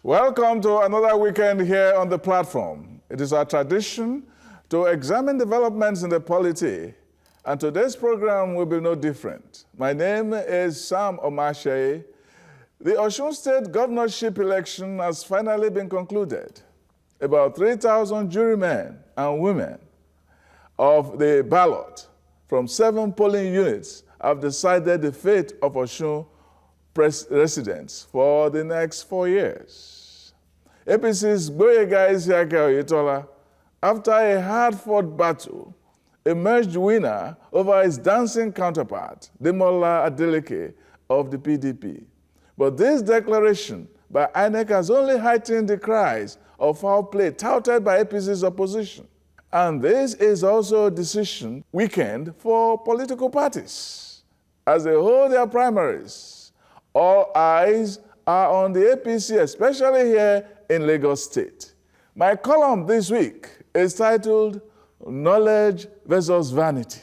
Welcome to another weekend here on the platform. It is our tradition to examine developments in the polity, and today's program will be no different. My name is Sam Omashe. The Osun State Governorship election has finally been concluded. About 3,000 jurymen and women of the ballot from 7 polling units have decided the fate of Osun residents for the next 4 years. APC's Gboyega Isiaka Oyetola, after a hard-fought battle, emerged winner over his dancing counterpart, Demola Adeleke of the PDP. But this declaration by INEC has only heightened the cries of foul play touted by APC's opposition. And this is also a decision weekend for political parties. As they hold their primaries, all eyes are on the APC, especially here in Lagos State. My column this week is titled Knowledge versus Vanity.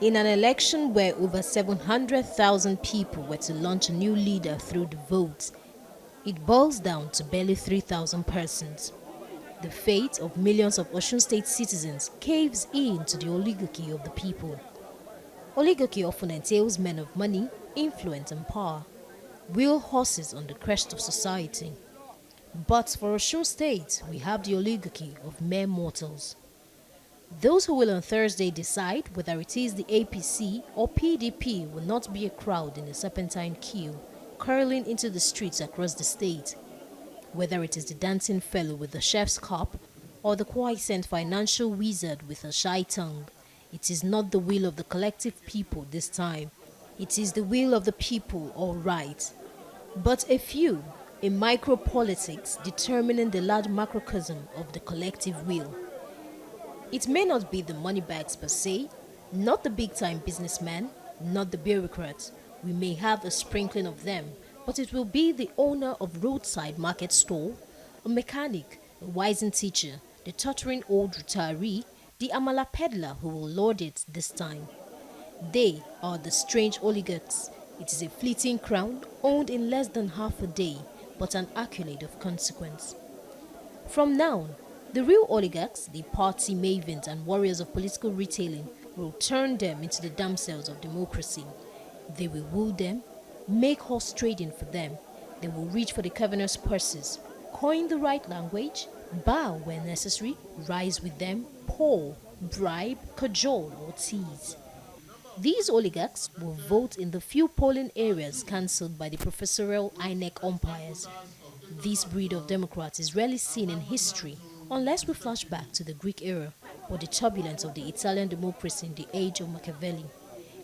In an election where over 700,000 people were to launch a new leader through the votes, it boils down to barely 3,000 persons. The fate of millions of Osun State citizens caves in to the oligarchy of the people. Oligarchy often entails men of money, influence and power, wheel horses on the crest of society. But for Osun State, we have the oligarchy of mere mortals. Those who will on Thursday decide whether it is the APC or PDP will not be a crowd in a serpentine queue curling into the streets across the state. Whether it is the dancing fellow with the chef's cup or the quiescent financial wizard with a shy tongue, it is not the will of the collective people this time. It is the will of the people, all right. But a few, in micropolitics, determining the large macrocosm of the collective will. It may not be the moneybags per se, not the big-time businessman, not the bureaucrat. We may have a sprinkling of them, but it will be the owner of roadside market stall, a mechanic, a wizened teacher, the tottering old retiree, the amala peddler who will lord it this time. They are the strange oligarchs. It is a fleeting crown owned in less than half a day, but an accolade of consequence. From now, the real oligarchs, the party mavens and warriors of political retailing, will turn them into the damsels of democracy. They will woo them, make horse trading for them. They will reach for the governor's purses, coin the right language, bow where necessary, rise with them, paw, bribe, cajole or tease. These oligarchs will vote in the few polling areas cancelled by the professorial INEC umpires. This breed of Democrats is rarely seen in history unless we flash back to the Greek era or the turbulence of the Italian democracy in the age of Machiavelli.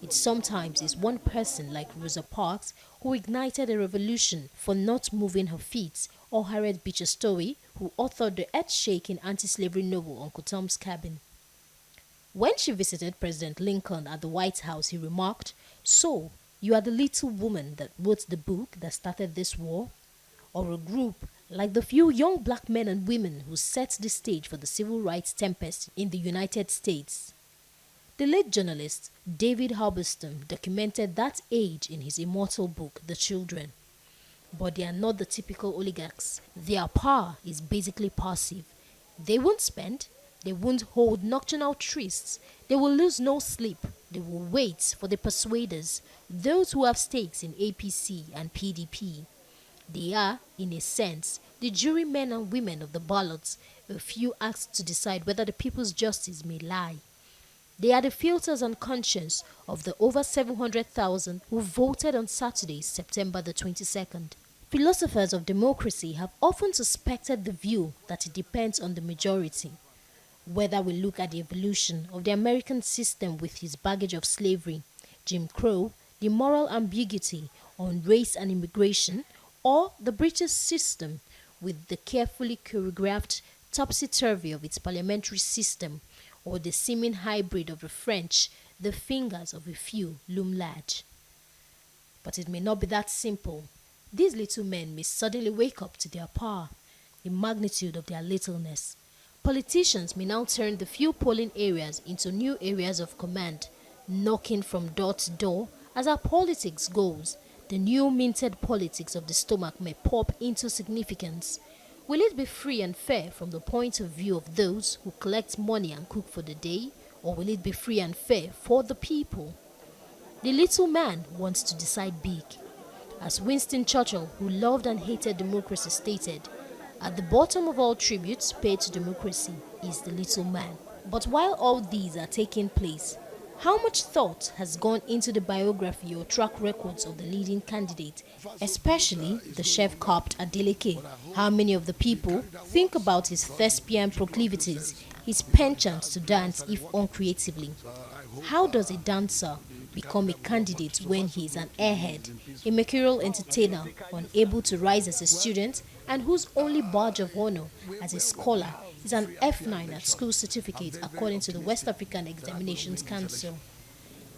It sometimes is one person like Rosa Parks who ignited a revolution for not moving her feet, or Harriet Beecher Stowe who authored the earth-shaking anti-slavery novel Uncle Tom's Cabin. When she visited President Lincoln at the White House, he remarked, "So, you are the little woman that wrote the book that started this war?" Or a group like the few young black men and women who set the stage for the civil rights tempest in the United States. The late journalist David Halberstam documented that age in his immortal book, The Children. But they are not the typical oligarchs. Their power is basically passive. They won't spend, they won't hold nocturnal trysts, they will lose no sleep, they will wait for the persuaders, those who have stakes in APC and PDP. They are, in a sense, the jurymen and women of the ballots, a few asked to decide whether the people's justice may lie. They are the filters and conscience of the over 700,000 who voted on Saturday, September the 22nd. Philosophers of democracy have often suspected the view that it depends on the majority. Whether we look at the evolution of the American system with his baggage of slavery, Jim Crow, the moral ambiguity on race and immigration, or the British system with the carefully choreographed topsy-turvy of its parliamentary system, or the seeming hybrid of the French, the fingers of a few loom large. But it may not be that simple. These little men may suddenly wake up to their power, the magnitude of their littleness. Politicians may now turn the few polling areas into new areas of command, knocking from door to door. As our politics goes, the new minted politics of the stomach may pop into significance. Will it be free and fair from the point of view of those who collect money and cook for the day, or will it be free and fair for the people? The little man wants to decide big. As Winston Churchill, who loved and hated democracy, stated, "At the bottom of all tributes paid to democracy is the little man." But while all these are taking place, how much thought has gone into the biography or track records of the leading candidate, especially the chef-carped Adeleke? How many of the people think about his thespian proclivities, his penchant to dance if uncreatively? How does a dancer become a candidate when he is an airhead, a mercurial entertainer, unable to rise as a student, and whose only badge of honor as a scholar is an F9 at school certificate according to the West African Examinations Council?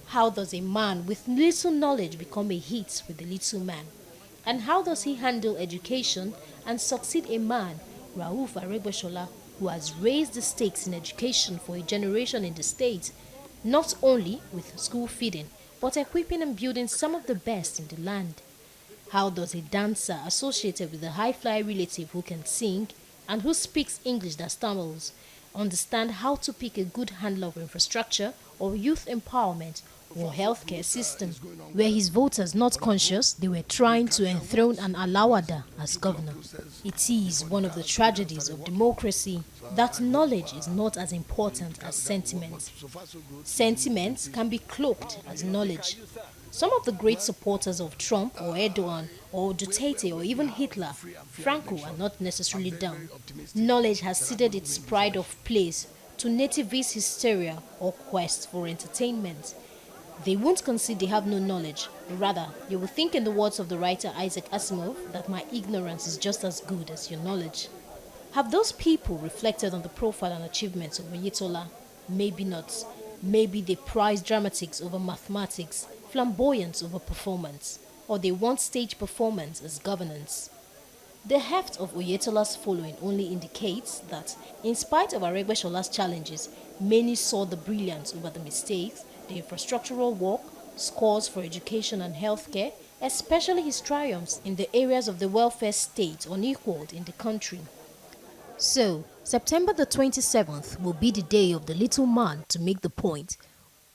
How does a man with little knowledge become a hit with the little man? And how does he handle education and succeed a man, Rauf Aregbesola, who has raised the stakes in education for a generation in the state, not only with school feeding, but equipping and building some of the best in the land? How does a dancer associated with a high-fly relative who can sing and who speaks English that stammers understand how to pick a good handler of infrastructure or youth empowerment or healthcare system? Were his voters not conscious they were trying to enthrone an Alawada as governor? It is one of the tragedies of democracy that knowledge is not as important as sentiment. Sentiment can be cloaked as knowledge. Some of the great supporters of Trump or Erdogan or Duterte or even Hitler, Franco, are not necessarily dumb. Knowledge has ceded its pride of place to nativist hysteria or quest for entertainment. They won't concede they have no knowledge. Rather, they will think, in the words of the writer Isaac Asimov, that my ignorance is just as good as your knowledge. Have those people reflected on the profile and achievements of Oyetola? Maybe not. Maybe they prize dramatics over mathematics, flamboyance over performance, or they want stage performance as governance. The heft of Oyetola's following only indicates that, in spite of Aregbesola's challenges, many saw the brilliance over the mistakes, the infrastructural work, scores for education and healthcare, especially his triumphs in the areas of the welfare state unequaled in the country. So, September the 27th will be the day of the little man to make the point.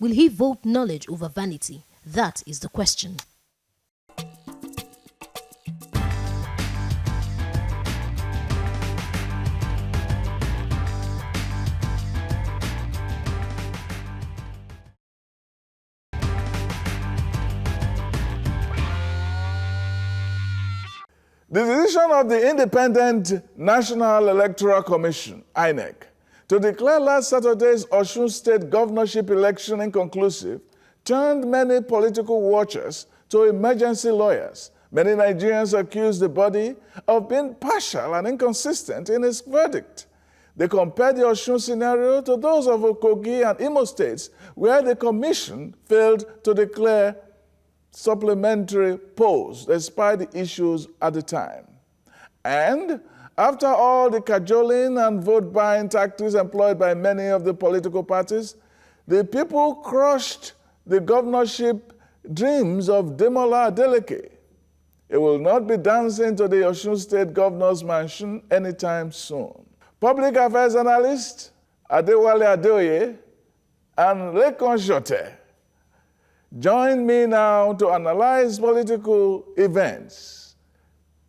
Will he vote knowledge over vanity? That is the question. The decision of the Independent National Electoral Commission, INEC, to declare last Saturday's Osun State governorship election inconclusive turned many political watchers to emergency lawyers. Many Nigerians accused the body of being partial and inconsistent in its verdict. They compared the Osun scenario to those of Kogi and Imo states, where the commission failed to declare supplementary polls despite the issues at the time. And after all the cajoling and vote-buying tactics employed by many of the political parties, the people crushed the governorship dreams of Demola Adeleke. It will not be dancing to the Osun State Governor's mansion anytime soon. Public affairs analyst Adewale Adeoye and Lekon Shote join me now to analyze political events.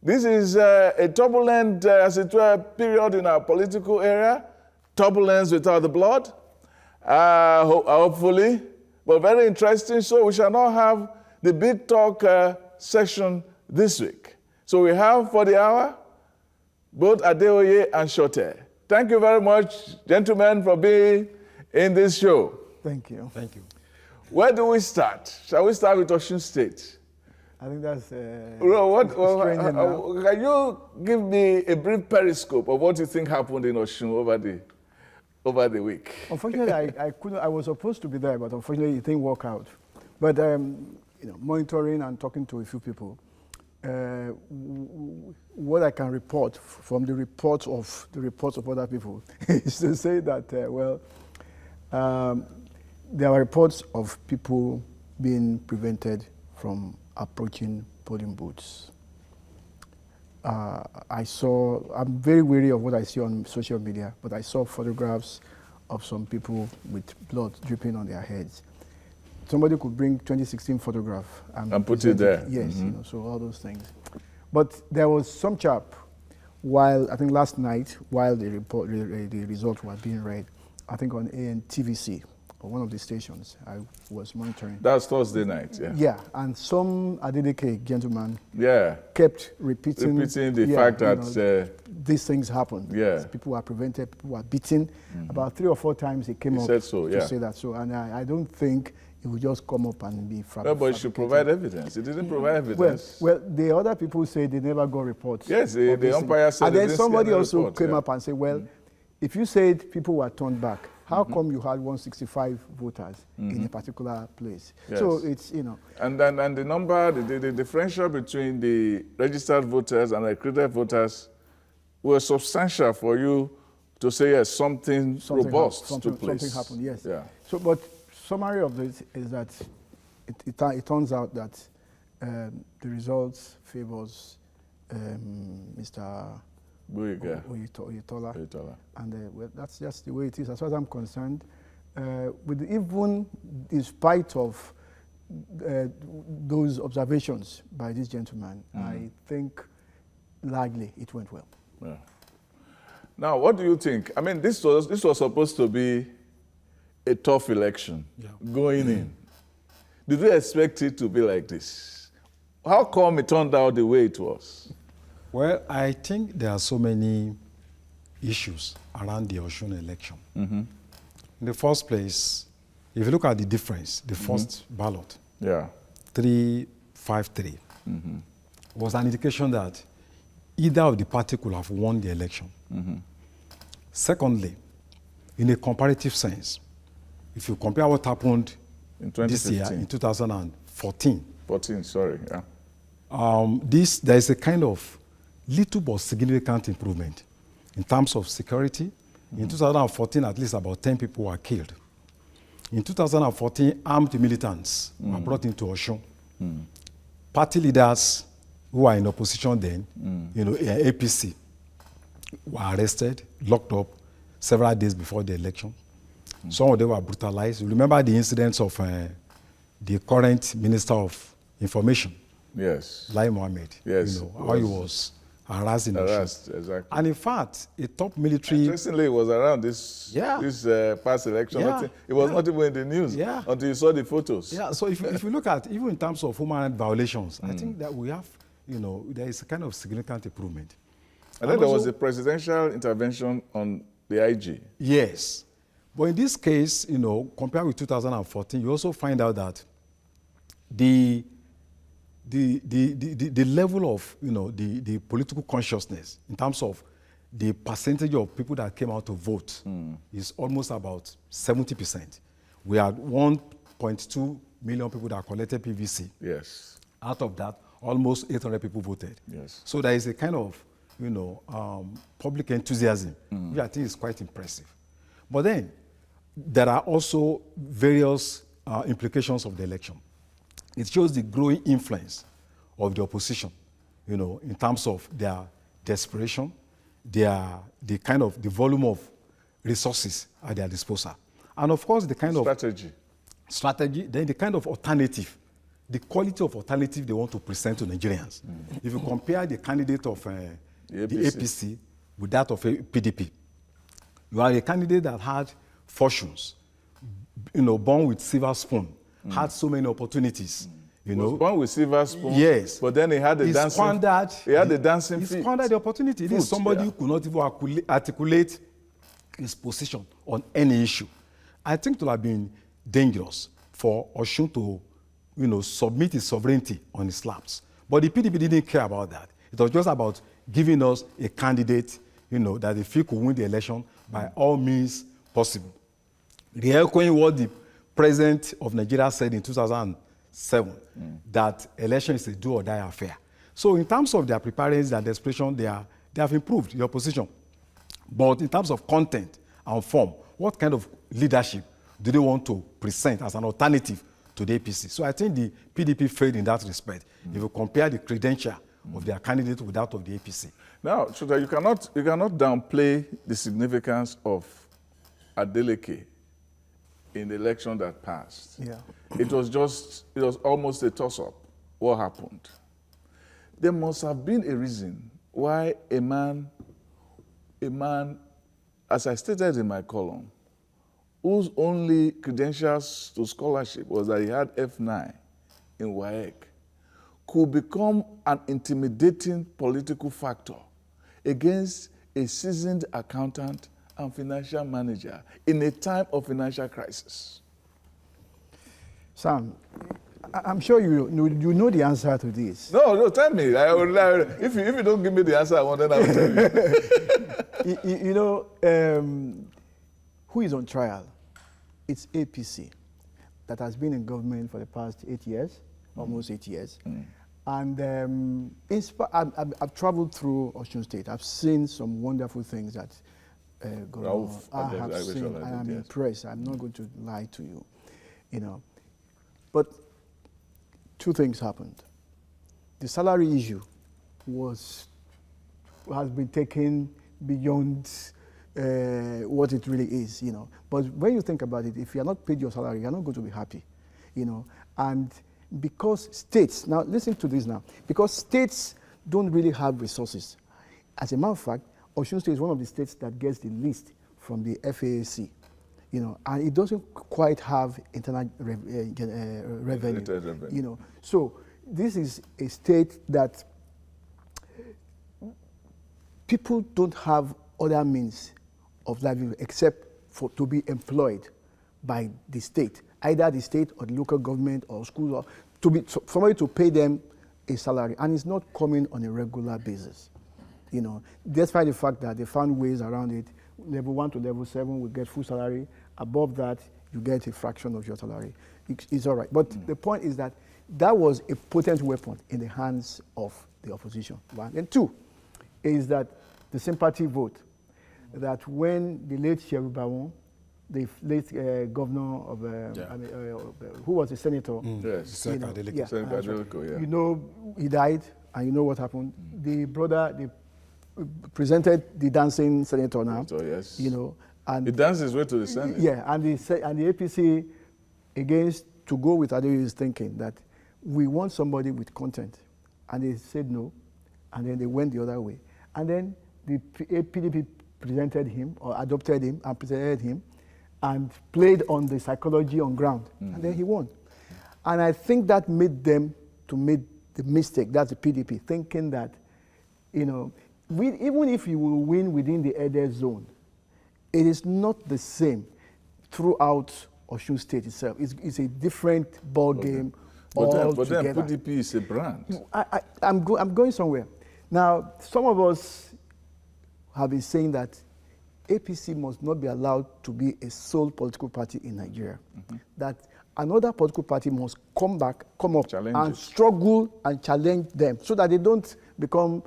This is a turbulent, as it were, period in our political area. Turbulence without the blood, hopefully, but very interesting. So we shall not have the big talk session this week. So we have for the hour both Adeoye and Shote. Thank you very much, gentlemen, for being in this show. Thank you. Thank you. Where do we start? Shall we start with Osun State? I think that's Can you give me a brief periscope of what you think happened in Osun over the week? Unfortunately, I couldn't. I was supposed to be there, but unfortunately, it didn't work out. But monitoring and talking to a few people, what I can report from the reports of other people is to say that there are reports of people being prevented from approaching polling booths. I'm very wary of what I see on social media, but I saw photographs of some people with blood dripping on their heads. Somebody could bring 2016 photograph and put it there. Yes, so all those things. But there was some chap, I think last night, while the result was being read, I think on TVC, or one of the stations I was monitoring. That's Thursday night, yeah. Yeah, and some Adeleke gentleman kept repeating the fact that these things happened. Yeah. People were prevented, people were beaten. About 3 or 4 times he came up to say that. So, and I don't think he would just come up and be No, but he should provide evidence. He didn't provide evidence. Well, the other people say they never got reports. Yes, the umpire said. And then somebody also came up and said, well, if you said people were turned back, how come you had 165 voters in a particular place? Yes. So it's, And the number, the differential between the registered voters and accredited voters was substantial for you to say, yes, something robust took place. Something happened, yes. Yeah. So, but summary of this is that it turns out that the results favors Mr. Oyetola. And well, that's just the way it is, as far as I'm concerned. Even in spite of those observations by this gentleman, I think largely it went well. Yeah. Now, what do you think? I mean, this was supposed to be a tough election going in. Did you expect it to be like this? How come it turned out the way it was? Well, I think there are so many issues around the Osun election. In the first place, if you look at the difference, the first ballot, 353, was an indication that either of the party could have won the election. Secondly, in a comparative sense, if you compare what happened in this year, in 2014, there is a kind of little but significant improvement in terms of security. In 2014, at least about 10 people were killed. In 2014, armed militants were brought into Osun. Party leaders who were in opposition then, APC, were arrested, locked up several days before the election. Some of them were brutalized. You remember the incidents of the current Minister of Information, Lai Mohammed. How he was harassed in Osun. Exactly. And in fact, a top military... Interestingly, it was around this past election. It was not even in the news until you saw the photos. Yeah, so if you look at, even in terms of human rights violations, I think that we have, there is a kind of significant improvement. And then there was a presidential intervention on the IG. Yes. But in this case, compared with 2014, you also find out that the level of, the political consciousness in terms of the percentage of people that came out to vote is almost about 70%. We had 1.2 million people that collected PVC. Yes. Out of that, almost 800 people voted. Yes. So there is a kind of, public enthusiasm, which I think is quite impressive. But then, there are also various implications of the election. It shows the growing influence of the opposition, in terms of their desperation, the volume of resources at their disposal. And of course, the kind of strategy, then the kind of alternative, the quality of alternative they want to present to Nigerians. If you compare the candidate of the APC with that of PDP, you are a candidate that had fortunes, born with silver spoon, had so many opportunities. Was born with silver spoon. Yes. But then he had the dancing feet. He squandered the opportunity. This is somebody who could not even articulate his position on any issue. I think it would have been dangerous for Osun to, submit his sovereignty on his laps. But the PDP didn't care about that. It was just about giving us a candidate, that if he could win the election by all means possible. Re-echoing what the president of Nigeria said in 2007, that election is a do or die affair. So in terms of their preparedness, their desperation, they have improved, the opposition. But in terms of content and form, what kind of leadership do they want to present as an alternative to the APC? So I think the PDP failed in that respect. If you compare the credential of their candidate with that of the APC. Now, Chuta, you cannot downplay the significance of Adeleke in the election that passed. Yeah. It was almost a toss-up. What happened? There must have been a reason why a man, as I stated in my column, whose only credentials to scholarship was that he had F9 in WAEC, could become an intimidating political factor against a seasoned accountant and financial manager in a time of financial crisis. Sam, I'm sure you know the answer to this. No, tell me. If you don't give me the answer I want, then I will tell you. Who is on trial? It's APC that has been in government for the past 8 years, almost 8 years. And I've traveled through Osun State. I've seen some wonderful things that I have seen, and I'm impressed. I'm not going to lie to you, But two things happened. The salary issue has been taken beyond what it really is, But when you think about it, if you're not paid your salary, you're not going to be happy, And because states, now listen to this now, because states don't really have resources. As a matter of fact, Osun State is one of the states that gets the least from the FAAC, and it doesn't quite have internal revenue, So this is a state that people don't have other means of livelihood except to be employed by the state, either the state or the local government or schools, or somebody to pay them a salary, and it's not coming on a regular basis. Despite the fact that they found ways around it, level 1 to level 7 will get full salary. Above that, you get a fraction of your salary. It's all right. But the point is that was a potent weapon in the hands of the opposition. One. And two is that the sympathy vote, that when the late Shehu Bawon, the late governor of, who was a senator. Yes, Senator Adeleke, he died, and you know what happened. The brother, they presented the dancing senator now. Yes. And he danced his way to the Senate. Yeah, and the APC, against to go with Adeleke, is thinking that we want somebody with content, and they said no, and then they went the other way, and then the PDP presented him or adopted him and presented him, and played on the psychology on ground, and then he won. And I think that made them to make the mistake, that's the PDP, thinking that, even if you will win within the Ede zone, it is not the same throughout Osun State itself. It's a different ball game altogether. But then PDP is a brand. I'm going somewhere. Now, some of us have been saying that APC must not be allowed to be a sole political party in Nigeria. That another political party must come up and struggle and challenge them so that they don't become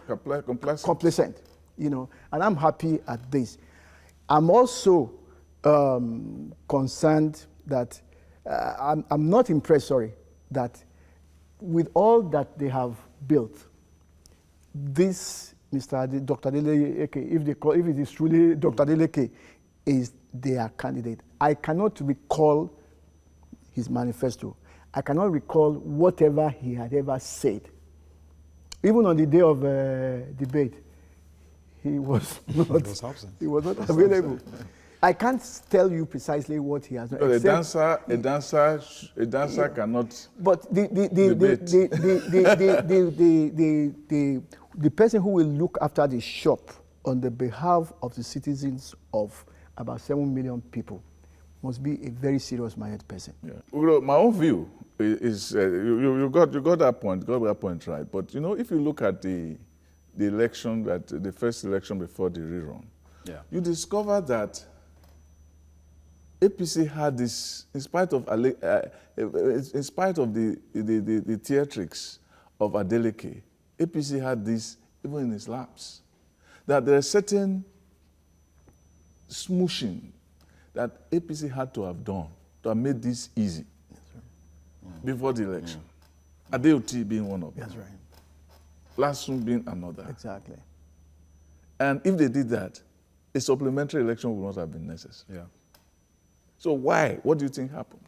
complacent. And I'm happy at this. I'm also concerned that I'm not impressed, that with all that they have built, this Dr. Adeleke, if it is truly Dr. Adeleke, is their candidate. I cannot recall his manifesto. I cannot recall whatever he had ever said. Even on the day of debate, he was not available. I can't tell you precisely what he has done. A dancer cannot. But the person who will look after the shop on the behalf of the citizens of about 7 million people must be a very serious-minded person. Yeah. Well, my own view is you got that point right. But if you look at the election, the first election before the rerun, you discover that APC had this, in spite of the theatrics of Adeleke, APC had this even in its laps. That there are certain smooshing that APC had to have done to have made this easy before the election. Adeoti being one of them. That's right. Lasun being another. Exactly. And if they did that, a supplementary election would not have been necessary. Yeah. So why? What do you think happened?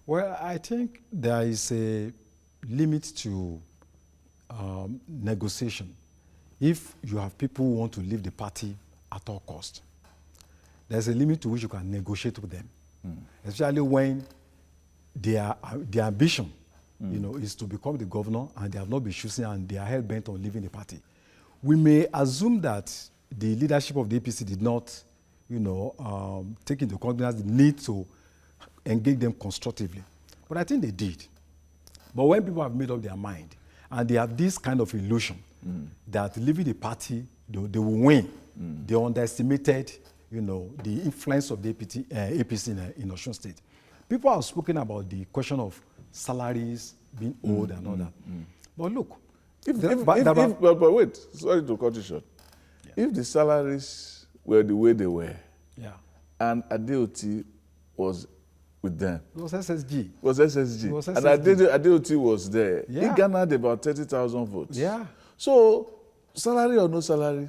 Well, I think there is a limit to negotiation. If you have people who want to leave the party at all cost, there's a limit to which you can negotiate with them, especially when their ambition, is to become the governor, and they have not been choosing, and they are hell bent on leaving the party. We may assume that the leadership of the APC did not, take into cognizance the need to engage them constructively, but I think they did. But when people have made up their mind, and they have this kind of illusion that leaving the party, they will win, they underestimated, the influence of the APC in Osun State. People have spoken about the question of salaries being owed and all that. But look, but wait, sorry to cut you short. Yeah. If the salaries were the way they were, and Adeoti was with them. It was SSG. And Adeoti was there. He garnered about 30,000 votes. Yeah. So, salary or no salary?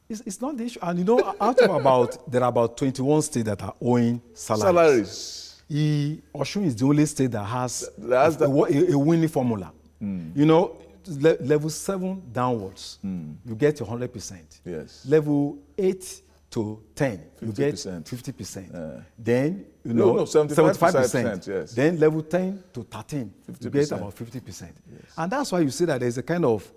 It's not the issue. And there are about 21 states that are owing salaries. Osun is the only state that has a winning formula. Level 7 downwards, you get 100%. Yes. Level 8 to 10, 50%. You get 50%. Then, 75%. Yes. Then level 10 to 13, 50%. You get about 50%. Yes. And that's why you see that there's a kind of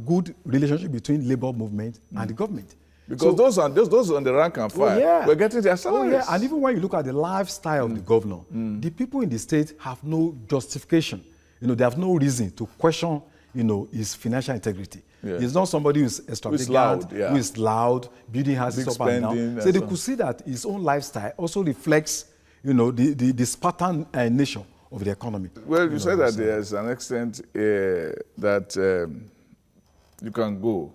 good relationship between labor movement and the government. Because those on the rank and file were getting their salaries. Oh, yeah. And even when you look at the lifestyle of the governor, the people in the state have no justification. They have no reason to question, his financial integrity. Yeah. He's not somebody who's extravagant, who is loud, building houses up and down. So they could see that his own lifestyle also reflects, the Spartan nature of the economy. Well, you said that there's an extent that you can go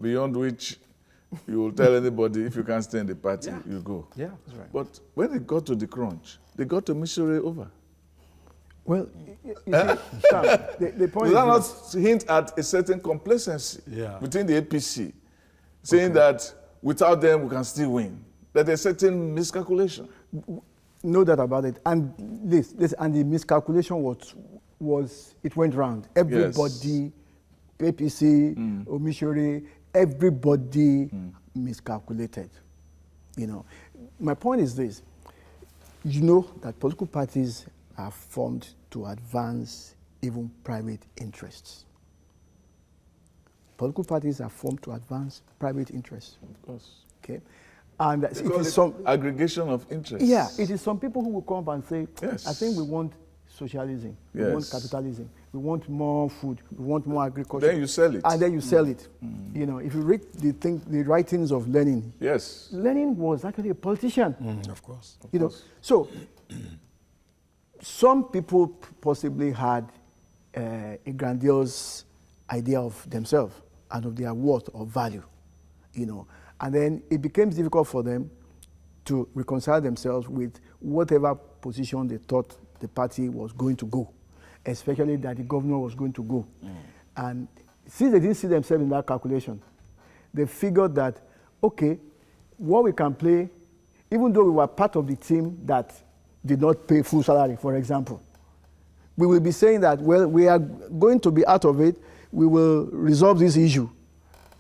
beyond which you will tell anybody if you can't stay in the party, you go. Yeah, that's right. But when it got to the crunch, they got to Missouri over. Well, you see, Sam, the point does that not hint at a certain complacency between the APC, saying that without them we can still win? That there's a certain miscalculation. No doubt about it. And and the miscalculation was it went round. Everybody, APC, Omishori, everybody miscalculated. My point is this. That political parties are formed to advance even private interests. Political parties are formed to advance private interests. Of course. Okay? And it is some aggregation of interests. Yeah, it is some people who will come up and say, I think we want socialism, we want capitalism, we want more food, we want more agriculture. Then you sell it. And then you sell it. If you read the writings of Lenin, Lenin was actually a politician. Of course. So some people possibly had a grandiose idea of themselves and of their worth or value, and then it became difficult for them to reconcile themselves with whatever position they thought the party was going to go, especially that the governor was going to go. And since they didn't see themselves in that calculation, they figured that, okay, what we can play, even though we were part of the team that did not pay full salary, for example, we will be saying that, well, we are going to be out of it, we will resolve this issue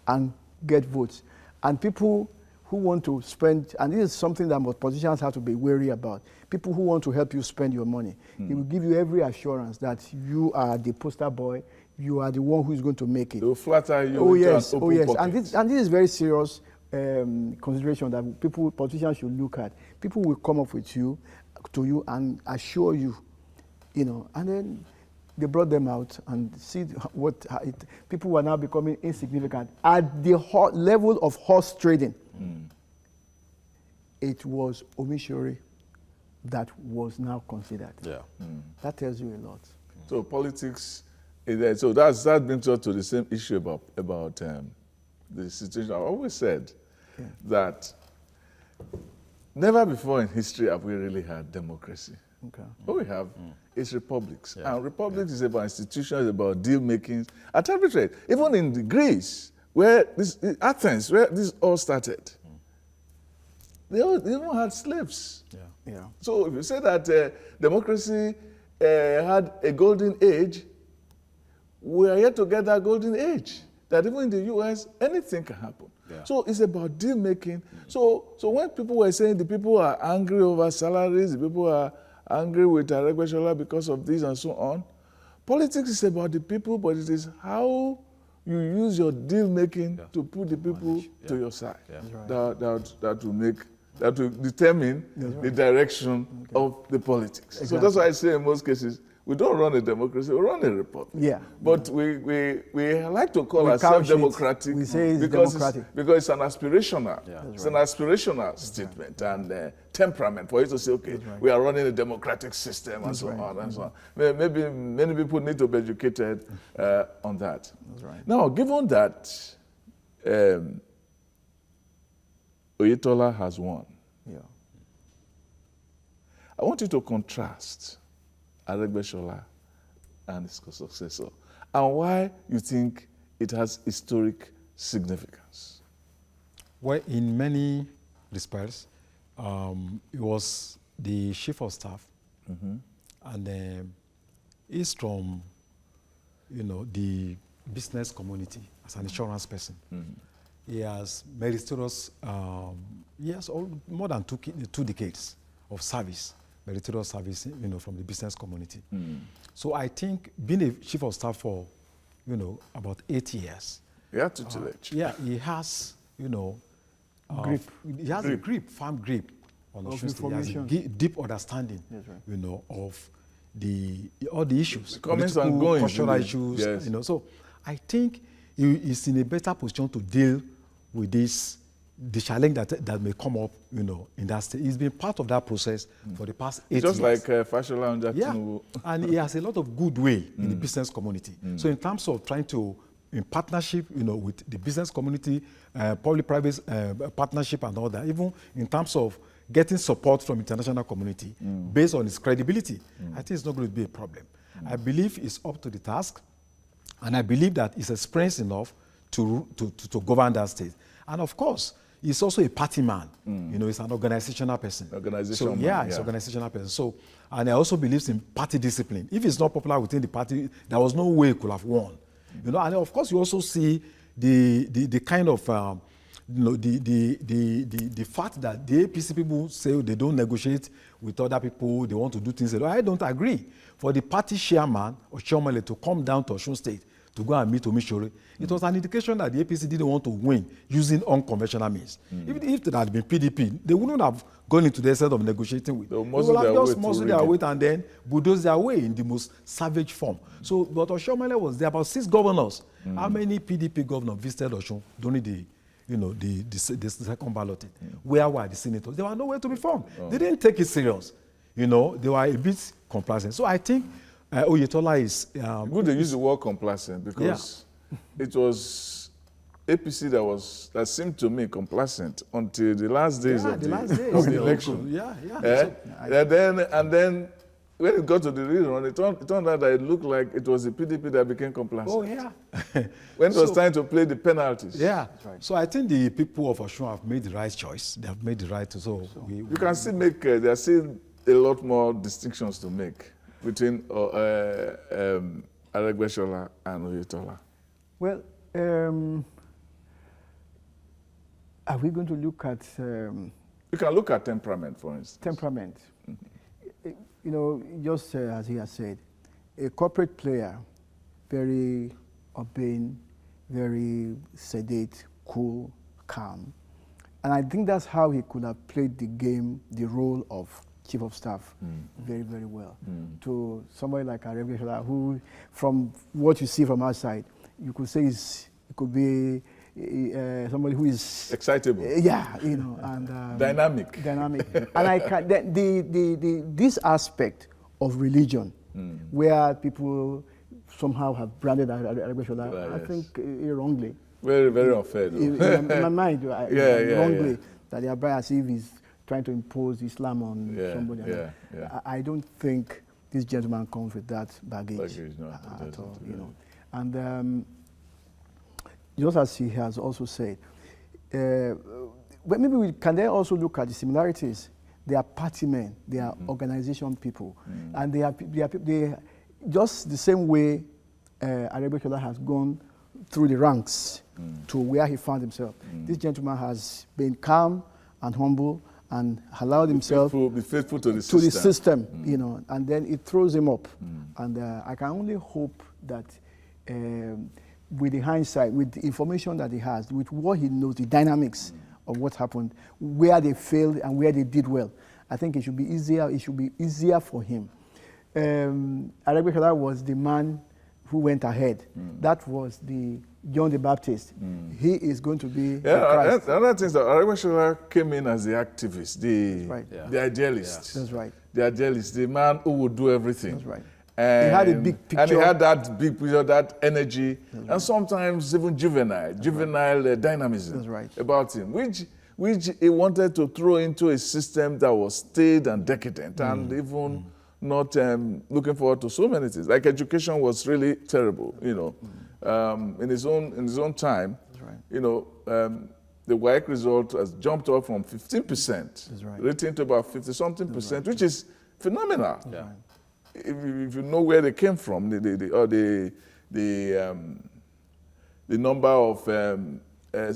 and get votes. And people who want to spend, and this is something that most politicians have to be wary about, people who want to help you spend your money, they will give you every assurance that you are the poster boy, you are the one who is going to make it. They will flatter you. Oh yes. And this is very serious consideration that politicians should look at. People will come up to you and assure you, and then they brought them out and see people were now becoming insignificant. At the level of horse trading, it was Omishori that was now considered. Yeah. That tells you a lot. So politics is there. So that brings us to the same issue about the situation. I always said that Never before in history have we really had democracy. Okay. What we have is republics. And republics is about institutions, about deal making at every rate. Even in Greece, Athens, where this all started, they even had slaves. Yeah. So if you say that democracy had a golden age, we are yet to get that golden age. That even in the US, anything can happen. Yeah. So it's about deal making. So when people were saying the people are angry over salaries, the people are angry with Aregbesola because of this and so on, politics is about the people, but it is how you use your deal making to put the people to your side. That will determine the direction of the politics. Exactly. So that's why I say in most cases, we don't run a democracy, we run a republic. Yeah. But we like to call ourselves democratic. We say it's democratic. Because it's an aspirational. It's an aspirational statement and temperament for you to say, okay, we are running a democratic system and so on and so on. Maybe many people need to be educated on that. That's right. Now, given that Oyetola has won, I want you to contrast Aregbesola and his successor, and why you think it has historic significance. Well, in many respects, it was the chief of staff, and he's from, the business community as an insurance person. He has meritorious, more than two decades of service. Meritorious service, from the business community. So I think being a chief of staff for, about 8 years. Yeah, tutelage. He has, grip. He has a grip, firm grip on the state. He has a deep understanding, of all the issues, political, cultural issues. So I think he is in a better position to deal with the challenge that may come up, in that state. He's been part of that process for the past 8 years. Just like Fashola and Jackson. And he has a lot of goodwill in the business community. So in terms of trying to, in partnership, with the business community, public-private partnership and all that, even in terms of getting support from international community based on his credibility, I think it's not going to be a problem. I believe he's up to the task, and I believe that he's experienced enough to govern that state. And of course, he's also a party man. He's an organizational person. He's an organizational person. So, and I also believes in party discipline. If it's not popular within the party, there was no way he could have won. And of course, you also see the kind of the fact that the APC people say they don't negotiate with other people, they want to do things. I don't agree. For the party chairman or chairman to come down to Osun State to go and meet Omishore, it was an indication that the APC didn't want to win using unconventional means. If it had been PDP, they wouldn't have gone into the set of negotiating with. They would have just muscled their way and then bulldoze their way in the most savage form. So, but Oshomole was there, about 6 governors. How many PDP governors visited Osun during the second balloting? Where were the senators? They were nowhere to be found. They didn't take it serious. They were a bit complacent. So I think Oyetola is... Good they use the word complacent because it was APC that seemed to me complacent until the last days of the election. And then when it got to the rerun, it turned out that it looked like it was the PDP that became complacent. When it was time to play the penalties. So I think the people of Osun have made the right choice. They have made the right... You can still make... there are still a lot more distinctions to make between Aregbesola and Oyetola. Well, are we going to look at... you can look at temperament, for instance. Temperament. Just as he has said, a corporate player, very urbane, very sedate, cool, calm. And I think that's how he could have played the game, the role of chief of staff very, very well. To somebody like Aregbesola, who, from what you see from outside, you could say it could be somebody who is excitable. And dynamic. And this aspect of religion, where people somehow have branded Aregbesola, I think wrongly. Very, very unfair. In my mind, wrongly, that they are branded as if he's trying to impose Islam on somebody. I don't think this gentleman comes with that baggage no, at all, you know. And just as he has also said, well, maybe we can then also look at the similarities. They are party men, they are organization people, and they are just the same way Aregbesola has gone through the ranks to where he found himself. This gentleman has been calm and humble and allowed himself be faithful to the system, you know, and then it throws him up. And I can only hope that with the hindsight, with the information that he has, with what he knows, the dynamics of what happened, where they failed and where they did well, I think it should be easier. It should be easier for him. Aregbesola was the man who went ahead. That was the John the Baptist. He is going to be the Christ. Another thing is that Aregbesola came in as the activist, the idealist. That's right. The idealist, the man who would do everything. That's right. And he had a big picture. And he had that big picture, that energy, and sometimes even juvenile dynamism about him, which he wanted to throw into a system that was staid and decadent and even not looking forward to so many things. Like education was really terrible, you know. In his own time, you know, the WAEC result has jumped up from 15%, rating to about 50-something%, which is phenomenal. If you know where they came from, the number of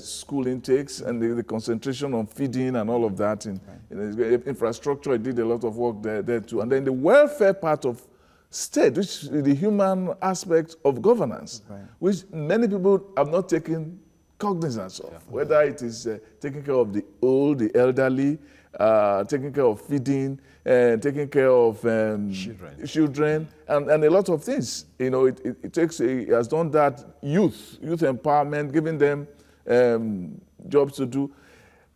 school intakes and the concentration on feeding and all of that, in infrastructure, it did a lot of work there too. And then the welfare part of state, which is the human aspect of governance, which many people have not taken cognizance of, whether it is taking care of the old, the elderly, taking care of feeding, taking care of children, and a lot of things. You know, it has done that youth empowerment, giving them jobs to do.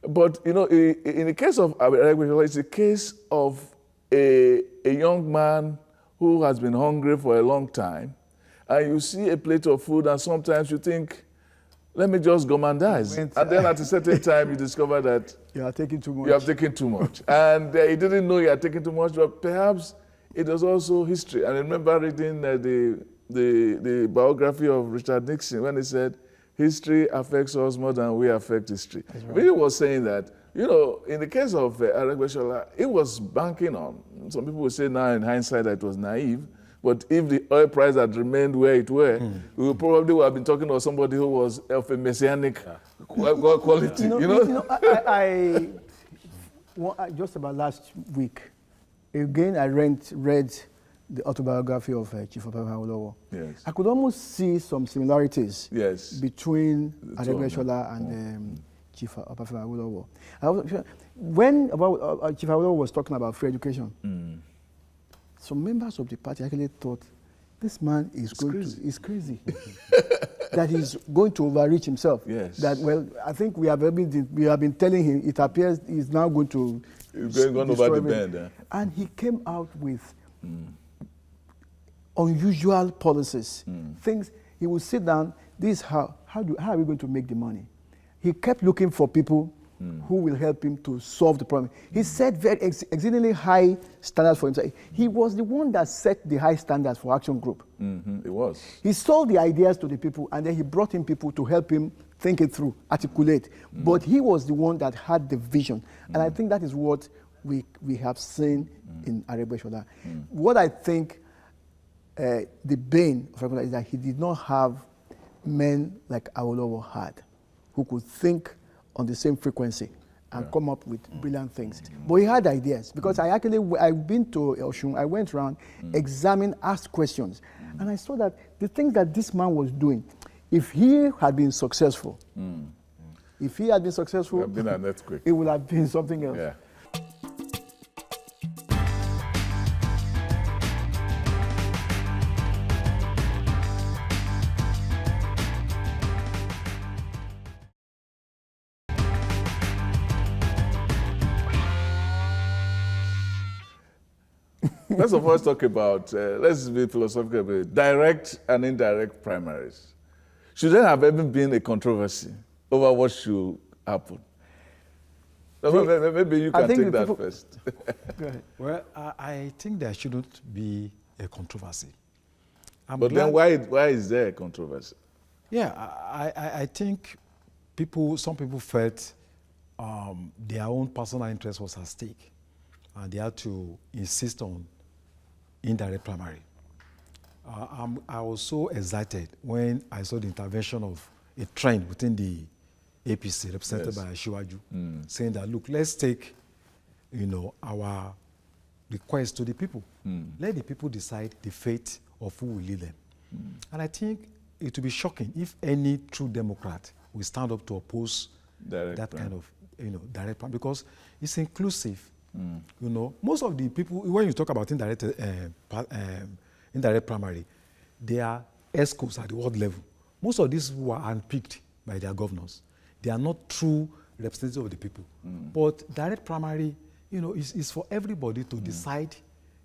But, you know, in the case of Aregbesola, it's a case of a young man who has been hungry for a long time, and you see a plate of food, and sometimes you think, let me just gourmandize. And then at a certain time, you discover that you are taking too much. You have taken too much. And he didn't know you had taken too much, but perhaps it was also history. And I remember reading the biography of Richard Nixon when he said, history affects us more than we affect history. He was saying that, you know, in the case of Aregbesola, it was banking on. Some people would say now in hindsight that it was naive. But if the oil price had remained where it were, we would probably have been talking about somebody who was of a messianic quality. Just about last week, again I read the autobiography of Chief Awolowo. Yes. I could almost see some similarities between Aregbesola and Chief Awolowo. When Chief Awolowo was talking about free education, some members of the party actually thought this man is crazy. That he's going to overreach himself. Yes. That, well, I think we have been telling him, it appears he's now going to going over the bend. And he came out with unusual policies. Things, he would sit down, this is how are we going to make the money? He kept looking for people who will help him to solve the problem. He set very exceedingly high standards for himself. He was the one that set the high standards for Action Group. It was. He sold the ideas to the people, and then he brought in people to help him think it through, articulate. But he was the one that had the vision. And I think that is what we have seen in Aregbesola. What I think the bane of Aregbesola is that he did not have men like Awolowo had, who could think on the same frequency and come up with brilliant things. But he had ideas, because I've been to Osun, I went around, examined, asked questions, and I saw that the things that this man was doing, if he had been successful, it would have been an earthquake. It would have been something else. Yeah. Let's of course talk about, let's be philosophical about direct and indirect primaries. Should there have even been a controversy over what should happen? Maybe you can take that first. Go ahead. Well, I think there shouldn't be a controversy. But then why is there a controversy? Yeah, I think some people felt their own personal interest was at stake, and they had to insist on indirect primary. I was so excited when I saw the intervention of a trend within the APC represented by Shiwaju, saying that, look, let's take, our request to the people. Let the people decide the fate of who will lead them. And I think it would be shocking if any true Democrat will stand up to oppose kind of, direct primary, because it's inclusive. Most of the people, when you talk about indirect primary, they are ESCOs at the world level. Most of these who are handpicked by their governors, they are not true representatives of the people. But direct primary, is for everybody to decide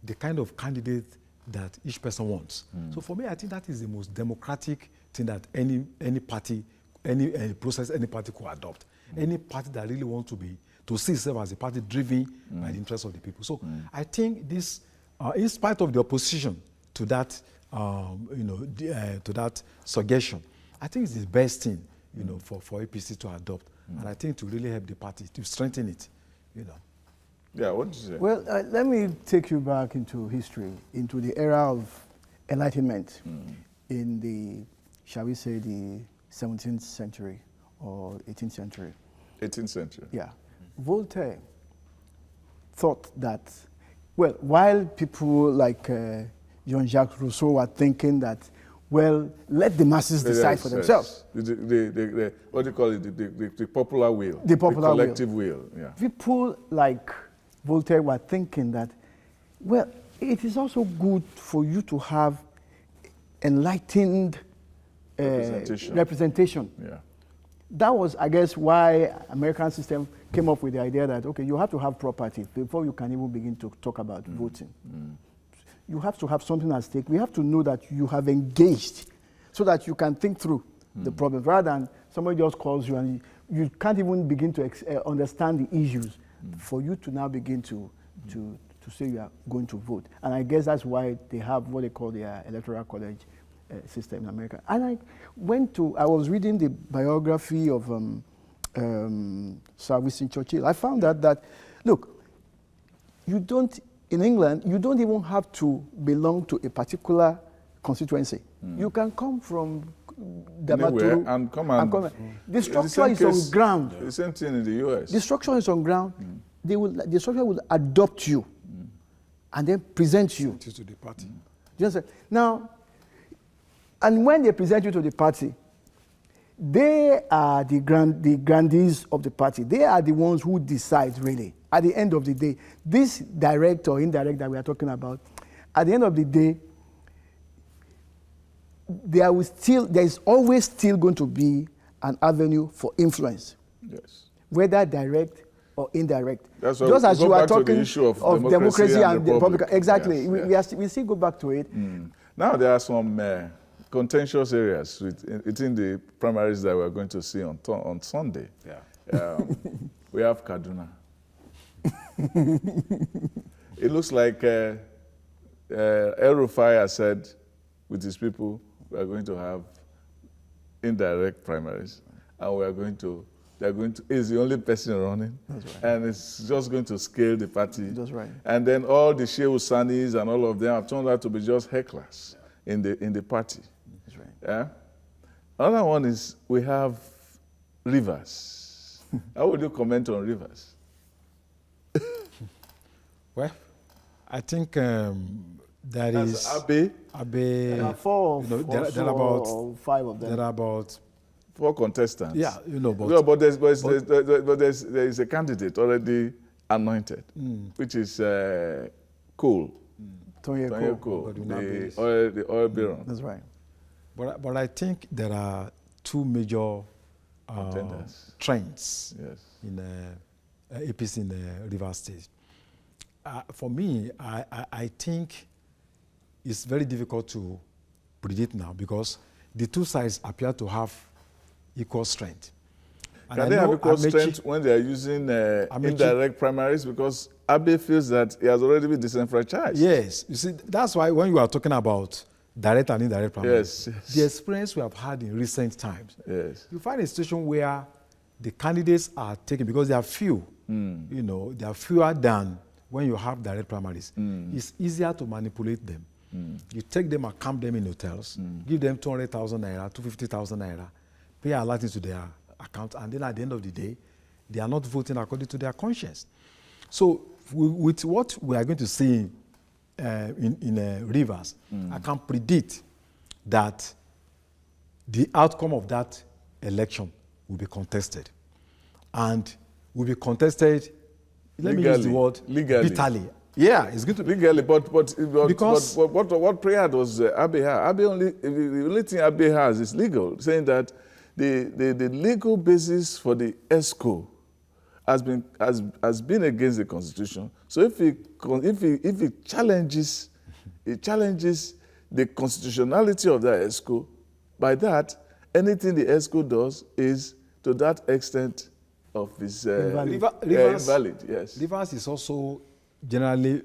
the kind of candidate that each person wants. So for me, I think that is the most democratic thing that any party, any process any party could adopt. Any party that really wants to see itself as a party driven by the interests of the people. So I think this, in spite of the opposition to that, to that suggestion, I think it's the best thing, for APC to adopt. And I think to really help the party to strengthen it, Yeah, what did you say? Well, let me take you back into history, into the era of enlightenment in the, shall we say, the 17th century or 18th century. 18th century. Yeah. Voltaire thought that, well, while people like Jean-Jacques Rousseau were thinking that, well, let the masses decide for themselves. What do you call it? The popular will. The popular will. The collective will. Yeah. People like Voltaire were thinking that, well, it is also good for you to have enlightened representation. Yeah. That was, I guess, why American system came up with the idea that, okay, you have to have property before you can even begin to talk about voting. You have to have something at stake. We have to know that you have engaged so that you can think through the problem, rather than somebody just calls you and you can't even begin to understand the issues for you to now begin to say you are going to vote. And I guess that's why they have what they call the electoral college system in America. And I was reading the biography of Sir Winston Churchill. I found that, look, in England, you don't even have to belong to a particular constituency. You can come from Anywhere and come and the structure is on ground. The same thing in the US. The structure is on ground. The structure will adopt you and then present you to the party. Do you understand? Now, and when they present you to the party, they are the grandees of the party. They are the ones who decide, really. At the end of the day, this direct or indirect that we are talking about, at the end of the day, there is always still going to be an avenue for influence. Yes. Whether direct or indirect. That's just as you are talking the issue of democracy and the republic. Exactly. Yes, we still go back to it. Now there are some contentious areas within the primaries that we're going to see on Sunday. Yeah. We have Kaduna. It looks like El Rufai has said with his people, we are going to have indirect primaries, and he's the only person running. That's right. And it's just going to scale the party. That's right. And then all the Shehu Sanis and all of them have turned out to be just hecklers in the party. That's right. Yeah. Another one is we have Rivers. How would you comment on Rivers? Well, I think there is Abe. There are four or five of them. There are about 4 contestants. Yeah, but there is a candidate already anointed, which is Cole. Tonye Cole, the oil baron. That's right. But I think there are 2 major trends in APC in Rivers State. For me, I think it's very difficult to predict now because the 2 sides appear to have equal strength. Can they have equal strength when they are using indirect primaries? Because Abe feels that he has already been disenfranchised. Yes. You see, that's why when you are talking about direct and indirect primaries, yes. the experience we have had in recent times, you find a situation where the candidates are taken because they are few. You know, they are fewer than when you have direct primaries. It's easier to manipulate them. You take them and camp them in hotels, give them 200,000 naira, 250,000 naira, pay a lot into their account, and then at the end of the day, they are not voting according to their conscience. So with what we are going to see in Rivers, I can predict that the outcome of that election will be contested. And will be contested, let me use the word, legally. Bitterly. Yeah, it's going to be. Legally, but what prayer does Abe have? The only thing Abe has is legal, saying that the legal basis for the ESCO has been against the Constitution. So if he challenges the constitutionality of that ESCO, by that, anything the ESCO does is to that extent of his invalid. Yes. Rivers is also generally,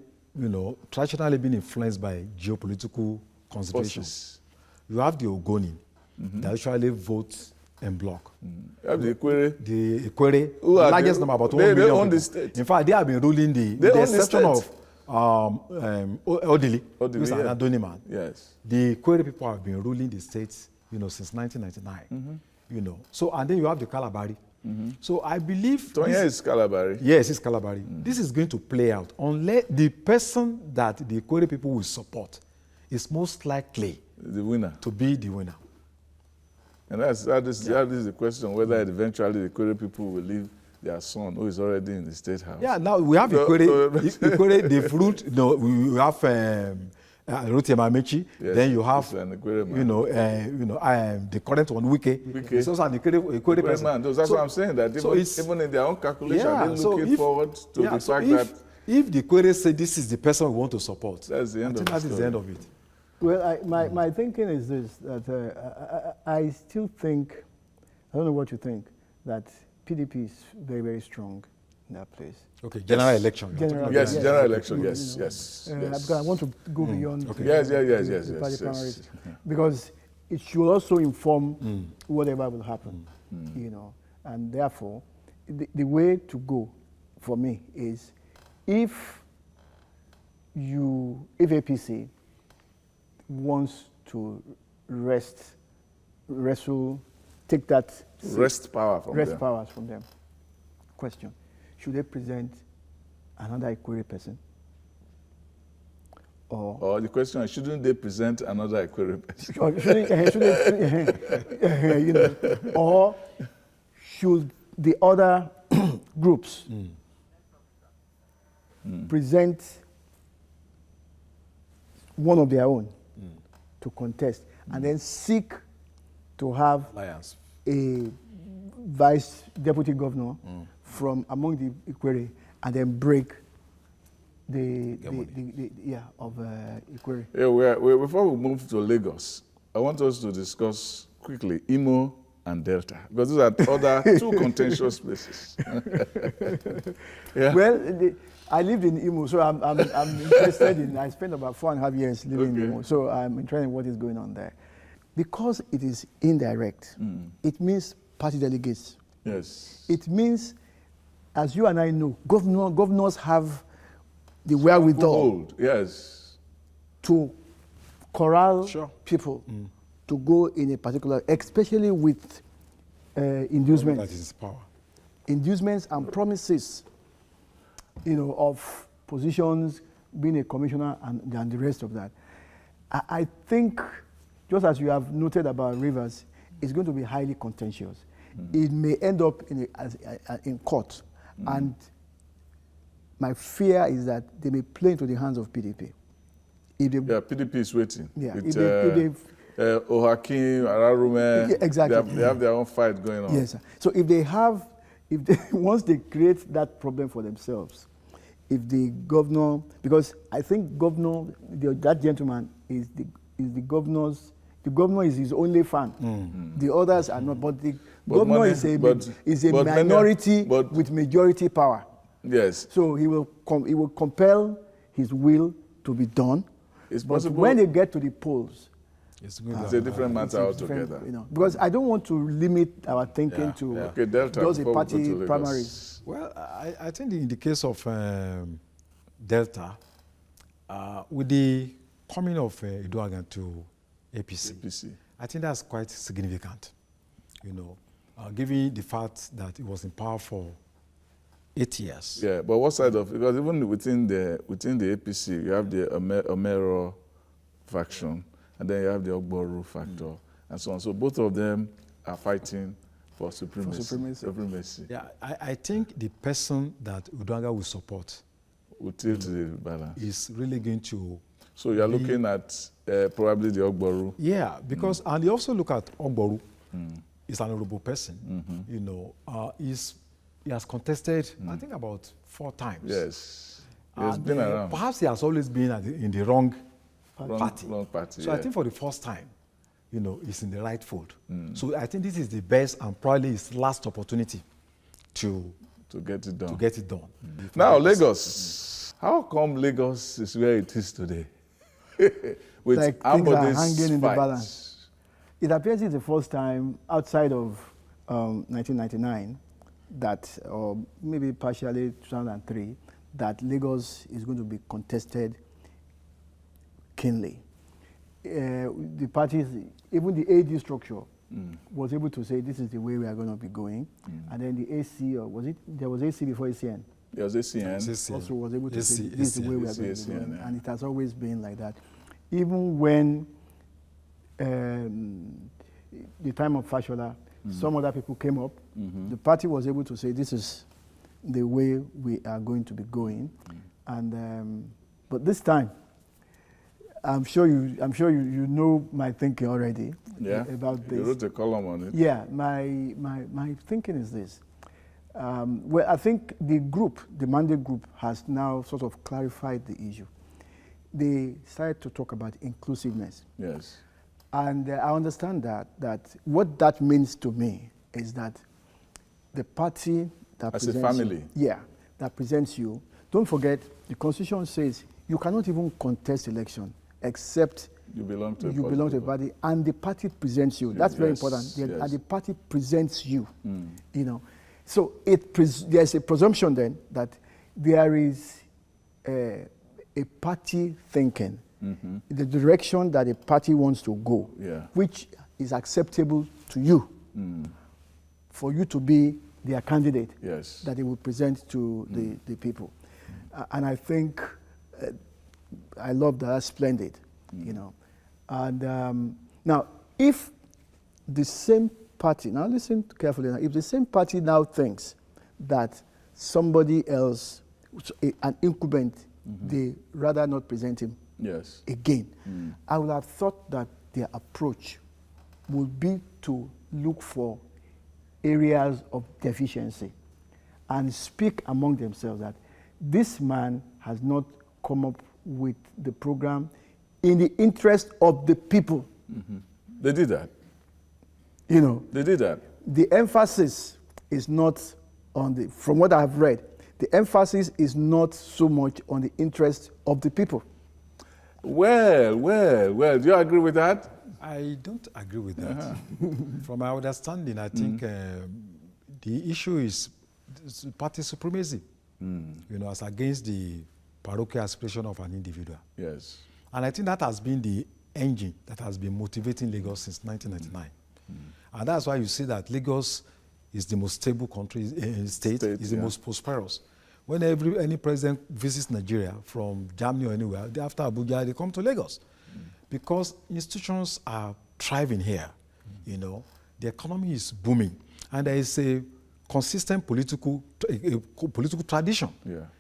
traditionally been influenced by geopolitical considerations. You have the Ogoni that usually votes en bloc. You have the Ekwere. The Ekwere, the largest number, about 1 million they own people. The state. In fact, they have been ruling the exception of Odili, who's an Adoni man. Yes. The Ekwere people have been ruling the states, since 1999. So, and then you have the Kalabari. So I believe Tonya is Kalabari. Yes, it's Kalabari. This is going to play out unless the person that the Ekwere people will support is most likely the winner to be the winner. And that is the question, whether eventually the Ekwere people will leave their son, who is already in the State House. Yeah, now we have Ekwere, the fruit, we have Ruti Mamechi, yes, then you have, the current one, Wike. It's also an Ekwere person. Man, that's what I'm saying, that even in their own calculation, they're looking forward to the fact that... If the Ekwere say this is the person we want to support, that's the end of it. That is the end of it. Well, my thinking is this, that I still think, I don't know what you think, that PDP is very, very strong in that place. Okay, general election. Yes, general election, yes. Because I want to go beyond the party primaries, because it should also inform whatever will happen, and therefore, the way to go for me is if APC wants to take that wrest powers from them. Question: should they present another Ekwere person? Or the question is, shouldn't they present another Ekwere person? Or should the other groups present one of their own to contest, and then seek to have a vice deputy governor from among the Ekwere, and then break the Ekwere. Yeah, before we move to Lagos, I want us to discuss quickly Imo and Delta, because those are other two contentious places. Well, I lived in Imo, so I'm interested in. I spent about 4.5 years living in Imo, so I'm interested in what is going on there. Because it is indirect, it means party delegates. Yes. It means, as you and I know, governors have the wherewithal to corral people to go in a particular, especially with inducements. That is power. Inducements and promises, of positions, being a commissioner and the rest of that. I think, just as you have noted about Rivers, it's going to be highly contentious. It may end up in court, and my fear is that they may play into the hands of PDP. PDP is waiting. Yeah, Ohakim, Ararume, exactly. They have their own fight going on. Yes, sir. So once they create that problem for themselves, if the governor, because I think that gentleman is the governor's The governor is his only fan. The others are not. But the governor money, is a but minority but with majority power. Yes. So he will compel his will to be done. It's but possible. when they get to the polls, it's a different matter altogether. Because I don't want to limit our thinking to Okay, Delta, just a party to primaries. Well, I think in the case of Delta, with the coming of Eduagan to APC, I think that's quite significant, given the fact that it was in power for 8 years. Yeah, but what side of, because even within the APC, you have the Omero faction, and then you have the Ogboru factor, and so on. So both of them are fighting for supremacy. Yeah, I think the person that Uduaghan will support will tilt the balance. Is really going to. So you are looking at probably the Ogboru. Yeah, because and you also look at Ogboru. He's an honorable person. He has contested, I think, about 4 times. Yes, he has been around. Perhaps he has always been in the wrong party. So I think for the first time, he's in the right fold. So I think this is the best and probably his last opportunity to get it done. Now, Lagos. How come Lagos is where it is today? With like things are hanging in the balance. It appears it's the first time outside of 1999 that, or maybe partially 2003, that Lagos is going to be contested keenly. The parties, even the AD structure, was able to say this is the way we are going to be going. And then the AC, or was it, there was AC before ACN? There was ACN. Also was able to say this is the way we are going to be going. And it has always been like that. Even when the time of Fashola, some other people came up, the party was able to say this is the way we are going to be going. And but this time, I'm sure you know my thinking already. Yeah. About this. You wrote a column on it. Yeah, my thinking is this. Well, I think the mandate group has now sort of clarified the issue. They started to talk about inclusiveness. Yes. And I understand that what that means to me is that the party that as presents a family. that presents you. Don't forget, the Constitution says you cannot even contest election except you belong to a party, and the party presents you. That's very important. And the party presents you. So there's a presumption then that there is a party thinking, the direction that a party wants to go, which is acceptable to you, for you to be their candidate that they will present to the people. And I think I love that. That's splendid, And now, if the same party, now listen carefully, now, if the same party now thinks that somebody else, an incumbent, they rather not present him again, I would have thought that their approach would be to look for areas of deficiency and speak among themselves that this man has not come up with the program in the interest of the people. They did that. They did that. The emphasis is not on from what I've read, the emphasis is not so much on the interest of the people. Well, do you agree with that? I don't agree with that. From my understanding, I think the issue is party supremacy, as against the parochial aspiration of an individual. Yes. And I think that has been the engine that has been motivating Lagos since 1999. And that's why you see that Lagos is the most stable state, is the most prosperous. When any president visits Nigeria from Germany or anywhere, after Abuja, they come to Lagos. Because institutions are thriving here. The economy is booming. And there is a consistent political tradition.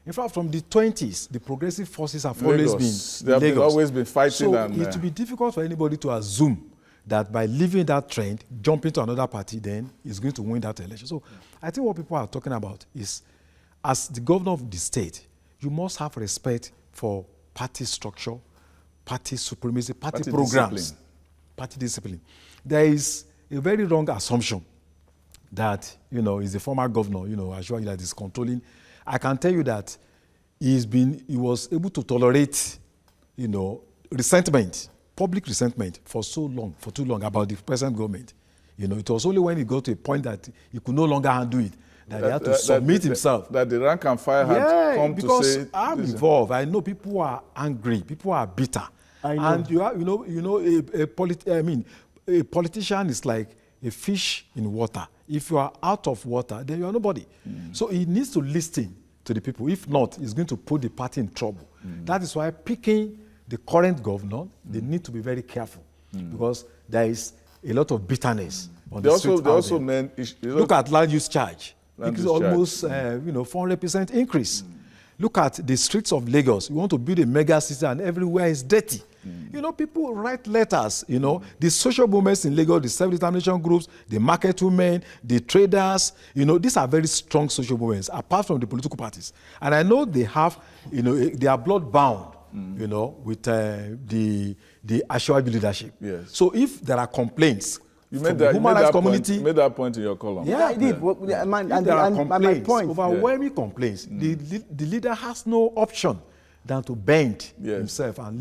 In fact, from the 20s, the progressive forces have always been They have always been fighting. So it will be difficult for anybody to assume that by leaving that trend, jumping to another party, then is going to win that election. So I think what people are talking about is, as the governor of the state, you must have respect for party structure, party supremacy, party programs, party discipline. There is a very wrong assumption that, is the former governor, Ashwaji, that is controlling. I can tell you that he was able to tolerate, resentment, public resentment for too long about the present government. It was only when he got to a point that he could no longer handle it that he had to submit himself. That the rank and file had come to say. Because I'm involved. I know people are angry. People are bitter. I know. And a politician is like a fish in water. If you are out of water, then you are nobody. So he needs to listen to the people. If not, he's going to put the party in trouble. That is why picking the current governor, they need to be very careful because there is a lot of bitterness on the street. Look at land use charge. It is almost 400% increase. Look at the streets of Lagos. You want to build a mega city and everywhere is dirty. People write letters. The social movements in Lagos, the self-determination groups, the market women, the traders. These are very strong social movements apart from the political parties. And I know they have, they are blood bound. With the Ashwaji leadership. Yes. So if there are complaints, you made that point in your column. Yeah, I did. Yeah. My point, overwhelming complaints. The leader has no option than to bend himself and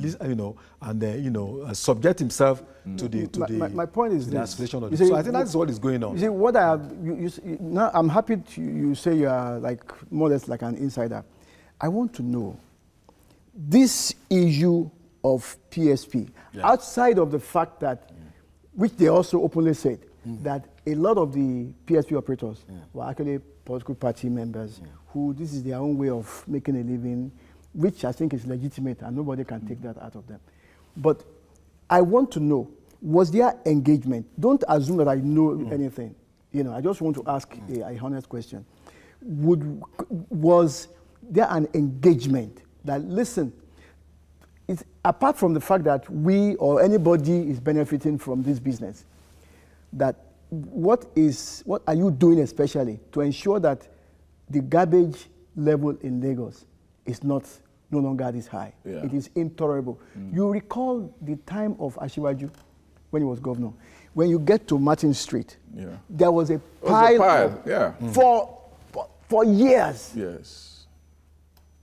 subject himself to my point is the this. aspiration of so I think that's what is going on. You see, what I have, now I'm happy you say you are like more or less like an insider. I want to know this issue of PSP, outside of the fact that, which they also openly said, that a lot of the PSP operators were actually political party members who this is their own way of making a living, which I think is legitimate and nobody can take that out of them. But I want to know, was there engagement? Don't assume that I know anything. I just want to ask a honest question. Was there an engagement that, listen, it's apart from the fact that we or anybody is benefiting from this business, that what are you doing especially to ensure that the garbage level in Lagos is no longer this high? Yeah. It is intolerable. You recall the time of Ashwaji when he was governor. When you get to Martin Street, there was a pile, for years. Yes.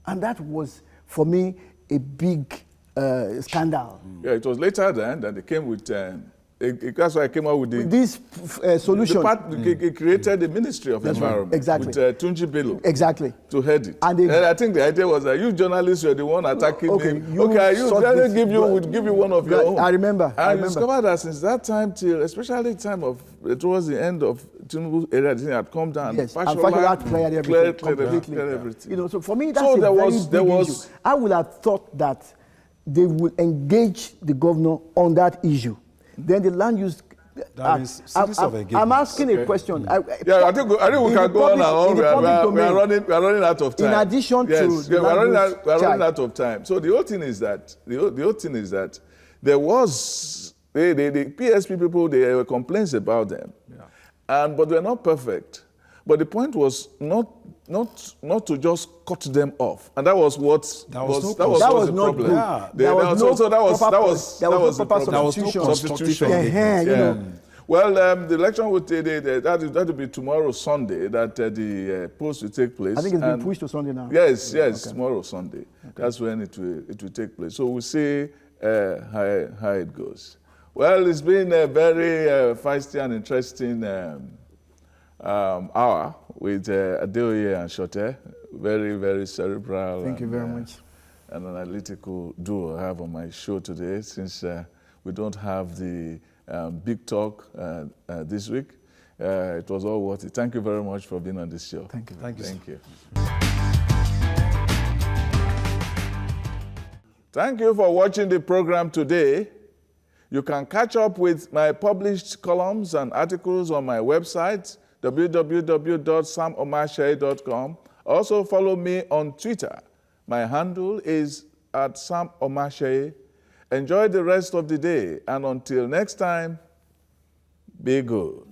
And that was, for me, a big scandal. Yeah, it was later then that they came with, that's why I came out with this solution. It created the Ministry of Environment. Exactly. With Tunji Bello. Exactly. To head it. And I think the idea was that you journalists were the one attacking me. We'll give you one of your own. I remember. I discovered that since that time till, especially the time of, towards the end of Tinubu's area, the thing had come down. Yes, and Fashola cleared everything. So for me, that's a very big issue. I would have thought that they would engage the governor on that issue. Then the land use. I'm asking a question. I think we can go on and on. We are running out of time. In addition to we are running out of time. So the whole thing is that there was the PSP people. There were complaints about them, but they're not perfect. But the point was not to just cut them off, and that was the problem. That was the problem. Substitution. Well, the election that will be tomorrow, Sunday. That the polls will take place. I think it's been pushed to Sunday now. Yes, tomorrow, Sunday. Okay. That's when it will take place. So we'll see how it goes. Well, it's been a very feisty and interesting hour with Adeoye and Shote. Very, very cerebral. Thank you very much. An analytical duo I have on my show today, since we don't have the big talk this week. It was all worth it. Thank you very much for being on this show. Thank you. Thank you. Thank you for watching the program today. You can catch up with my published columns and articles on my website, www.samomashe.com. Also follow me on Twitter. My handle is @SamOmashe. Enjoy the rest of the day, and until next time, be good.